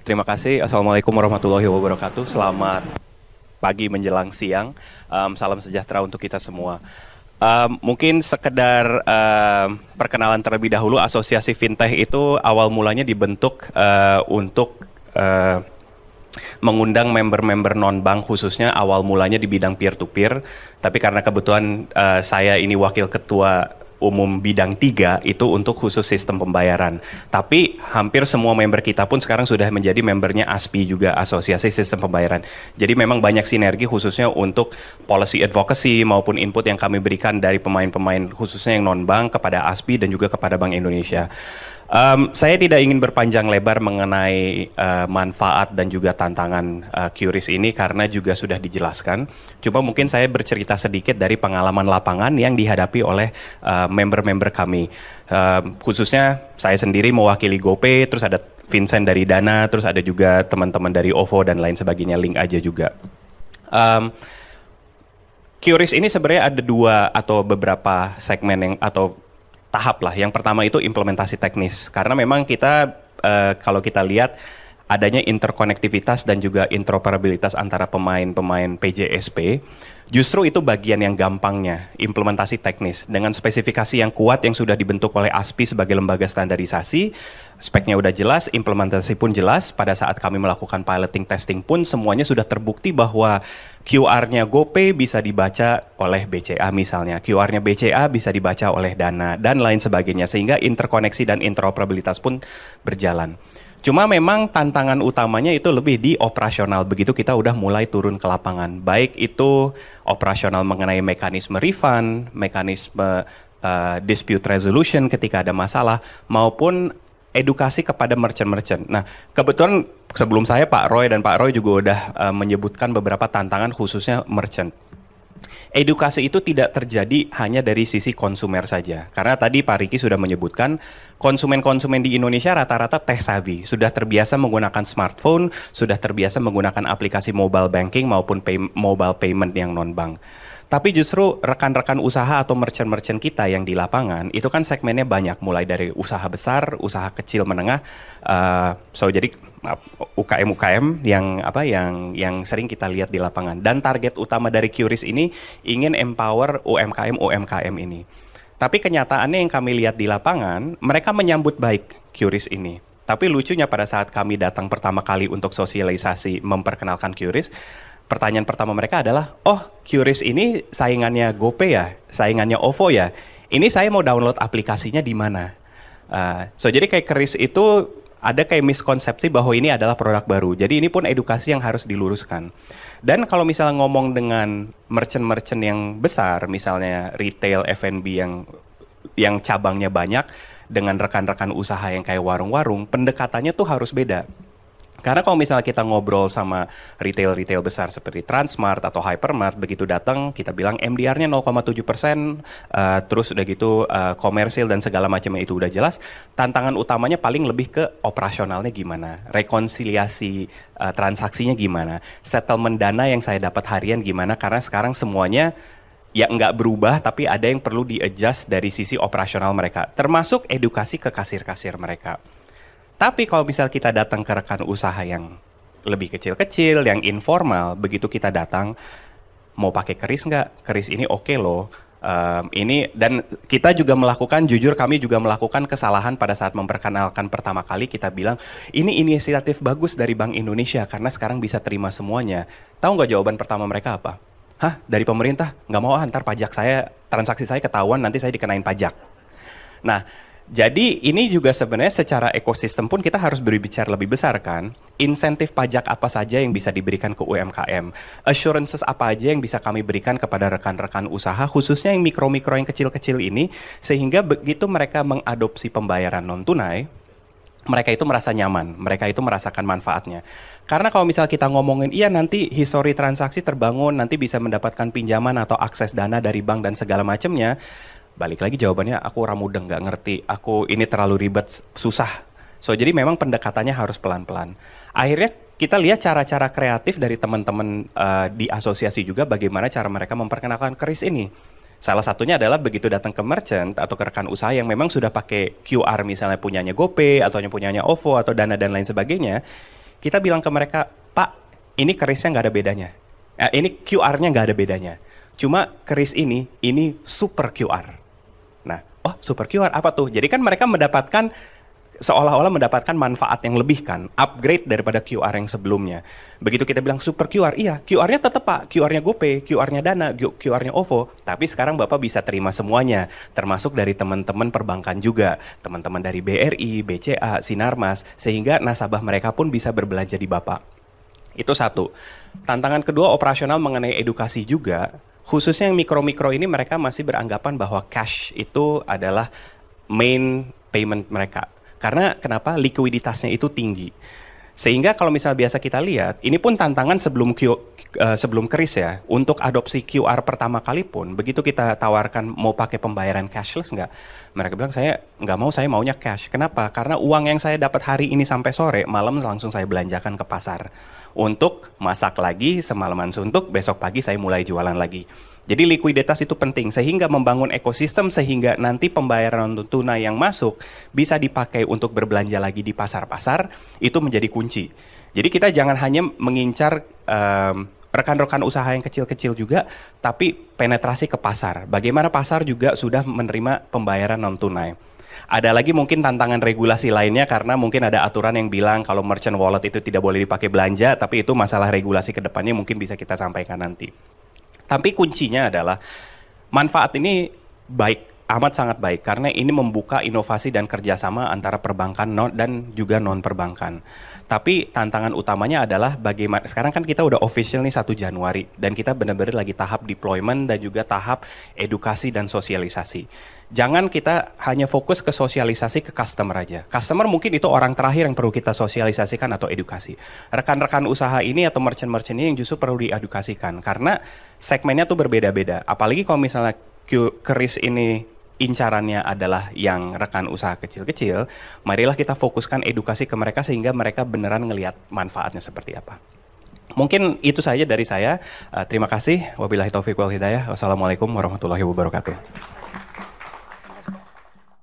Terima kasih. Assalamualaikum warahmatullahi wabarakatuh. Selamat pagi menjelang siang. Salam sejahtera untuk kita semua. Mungkin sekedar perkenalan terlebih dahulu. Asosiasi Fintech itu awal mulanya dibentuk untuk mengundang member-member non-bank, khususnya awal mulanya di bidang peer-to-peer. Tapi karena kebetulan saya ini wakil ketua umum bidang 3 itu untuk khusus sistem pembayaran. Tapi hampir semua member kita pun sekarang sudah menjadi membernya ASPI juga, Asosiasi Sistem Pembayaran. Jadi memang banyak sinergi khususnya untuk policy advocacy maupun input yang kami berikan dari pemain-pemain khususnya yang non-bank kepada ASPI dan juga kepada Bank Indonesia. Saya tidak ingin berpanjang lebar mengenai manfaat dan juga tantangan QRIS ini karena juga sudah dijelaskan. Cuma mungkin saya bercerita sedikit dari pengalaman lapangan yang dihadapi oleh member-member kami. Khususnya saya sendiri mewakili GoPay, terus ada Vincent dari Dana, terus ada juga teman-teman dari OVO dan lain sebagainya, link aja juga. QRIS ini sebenarnya ada dua atau beberapa segmen yang atau tahap lah. Yang pertama itu implementasi teknis, karena memang kita kalau kita lihat adanya interkonektivitas dan juga interoperabilitas antara pemain-pemain PJSP, justru itu bagian yang gampangnya, implementasi teknis dengan spesifikasi yang kuat yang sudah dibentuk oleh ASPI sebagai lembaga standarisasi. Speknya udah jelas, implementasi pun jelas. Pada saat kami melakukan piloting testing pun semuanya sudah terbukti bahwa QR-nya GoPay bisa dibaca oleh BCA misalnya, QR-nya BCA bisa dibaca oleh Dana, dan lain sebagainya. Sehingga interkoneksi dan interoperabilitas pun berjalan. Cuma memang tantangan utamanya itu lebih di operasional, begitu kita udah mulai turun ke lapangan. Baik itu operasional mengenai mekanisme refund, mekanisme dispute resolution ketika ada masalah, maupun edukasi kepada merchant-merchant. Nah, kebetulan sebelum saya Pak Roy juga udah menyebutkan beberapa tantangan khususnya merchant. Edukasi itu tidak terjadi hanya dari sisi konsumer saja. Karena tadi Pak Riki sudah menyebutkan konsumen-konsumen di Indonesia rata-rata tech savvy, sudah terbiasa menggunakan smartphone, sudah terbiasa menggunakan aplikasi mobile banking maupun mobile payment yang non-bank. Tapi justru rekan-rekan usaha atau merchant-merchant kita yang di lapangan itu kan segmennya banyak, mulai dari usaha besar, usaha kecil menengah, jadi UKM-UKM yang sering kita lihat di lapangan. Dan target utama dari QRIS ini ingin empower UMKM ini. Tapi kenyataannya yang kami lihat di lapangan, mereka menyambut baik QRIS ini. Tapi lucunya pada saat kami datang pertama kali untuk sosialisasi memperkenalkan QRIS, pertanyaan pertama mereka adalah, oh QRIS ini saingannya GoPay ya, saingannya OVO ya, ini saya mau download aplikasinya di mana? Jadi kayak QRIS itu ada kayak miskonsepsi bahwa ini adalah produk baru, jadi ini pun edukasi yang harus diluruskan. Dan kalau misalnya ngomong dengan merchant-merchant yang besar, misalnya retail F&B yang cabangnya banyak, dengan rekan-rekan usaha yang kayak warung-warung, pendekatannya tuh harus beda. Karena kalau misalnya kita ngobrol sama retail-retail besar seperti Transmart atau Hypermart, begitu datang kita bilang MDR-nya 0,7%, terus udah gitu komersil dan segala macamnya itu udah jelas. Tantangan utamanya paling lebih ke operasionalnya gimana, rekonsiliasi transaksinya gimana, settlement dana yang saya dapat harian gimana, karena sekarang semuanya ya nggak berubah, tapi ada yang perlu di-adjust dari sisi operasional mereka, termasuk edukasi ke kasir-kasir mereka. Tapi kalau misal kita datang ke rekan usaha yang lebih kecil-kecil, yang informal, begitu kita datang, mau pakai keris nggak? Keris ini oke loh. Ini dan kita juga melakukan, jujur kami juga melakukan kesalahan pada saat memperkenalkan pertama kali. Kita bilang, ini inisiatif bagus dari Bank Indonesia karena sekarang bisa terima semuanya. Tahu nggak jawaban pertama mereka apa? Hah? Dari pemerintah? Nggak mau, antar pajak saya, transaksi saya ketahuan, nanti saya dikenain pajak. Nah, jadi ini juga sebenarnya secara ekosistem pun kita harus berbicara lebih besar kan. Insentif pajak apa saja yang bisa diberikan ke UMKM. Assurances apa aja yang bisa kami berikan kepada rekan-rekan usaha, khususnya yang mikro-mikro yang kecil-kecil ini. Sehingga begitu mereka mengadopsi pembayaran non-tunai, mereka itu merasa nyaman, mereka itu merasakan manfaatnya. Karena kalau misal kita ngomongin, iya nanti histori transaksi terbangun, nanti bisa mendapatkan pinjaman atau akses dana dari bank dan segala macamnya, balik lagi jawabannya, aku orang mudeng, nggak ngerti, aku ini terlalu ribet, susah. Jadi memang pendekatannya harus pelan-pelan. Akhirnya kita lihat cara-cara kreatif dari teman-teman di asosiasi juga, bagaimana cara mereka memperkenalkan keris ini. Salah satunya adalah begitu datang ke merchant atau ke rekan usaha yang memang sudah pakai QR, misalnya punyanya GoPay atau yang punyanya OVO atau Dana dan lain sebagainya, kita bilang ke mereka, Pak, ini kerisnya nggak ada bedanya. Ini QR-nya nggak ada bedanya. Cuma keris ini super QR. Nah, oh super QR apa tuh? Jadi kan mereka mendapatkan seolah-olah mendapatkan manfaat yang lebih kan, upgrade daripada QR yang sebelumnya. Begitu kita bilang super QR, iya QR-nya tetap Pak, QR-nya GoPay, QR-nya Dana, QR-nya OVO, tapi sekarang Bapak bisa terima semuanya, termasuk dari teman-teman perbankan juga, teman-teman dari BRI, BCA, Sinarmas, sehingga nasabah mereka pun bisa berbelanja di Bapak. Itu satu. Tantangan kedua operasional mengenai edukasi juga, khususnya yang mikro-mikro ini mereka masih beranggapan bahwa cash itu adalah main payment mereka. Karena kenapa? Likuiditasnya itu tinggi. Sehingga kalau misalnya biasa kita lihat, ini pun tantangan sebelum keris ya, untuk adopsi QR pertama kali pun, begitu kita tawarkan mau pakai pembayaran cashless nggak? Mereka bilang, saya nggak mau, saya maunya cash. Kenapa? Karena uang yang saya dapat hari ini sampai sore, malam langsung saya belanjakan ke pasar. Untuk masak lagi, semalaman suntuk, besok pagi saya mulai jualan lagi. Jadi likuiditas itu penting, sehingga membangun ekosistem sehingga nanti pembayaran non tunai yang masuk bisa dipakai untuk berbelanja lagi di pasar-pasar, itu menjadi kunci. Jadi kita jangan hanya mengincar rekan-rekan usaha yang kecil-kecil juga, tapi penetrasi ke pasar. Bagaimana pasar juga sudah menerima pembayaran non tunai. Ada lagi mungkin tantangan regulasi lainnya karena mungkin ada aturan yang bilang kalau merchant wallet itu tidak boleh dipakai belanja, tapi itu masalah regulasi ke depannya mungkin bisa kita sampaikan nanti. Tapi kuncinya adalah manfaat ini baik, amat sangat baik karena ini membuka inovasi dan kerjasama antara perbankan dan juga non perbankan. Tapi tantangan utamanya adalah bagaimana, sekarang kan kita udah official nih 1 Januari dan kita benar-benar lagi tahap deployment dan juga tahap edukasi dan sosialisasi. Jangan kita hanya fokus ke sosialisasi ke customer aja. Customer mungkin itu orang terakhir yang perlu kita sosialisasikan atau edukasi. Rekan-rekan usaha ini atau merchant-merchant ini yang justru perlu diedukasikan karena segmennya tuh berbeda-beda. Apalagi kalau misalnya keris ini incarannya adalah yang rekan usaha kecil-kecil, marilah kita fokuskan edukasi ke mereka sehingga mereka beneran ngelihat manfaatnya seperti apa. Mungkin itu saja dari saya. Terima kasih. Wabillahi taufiq wal hidayah. Wassalamualaikum warahmatullahi wabarakatuh.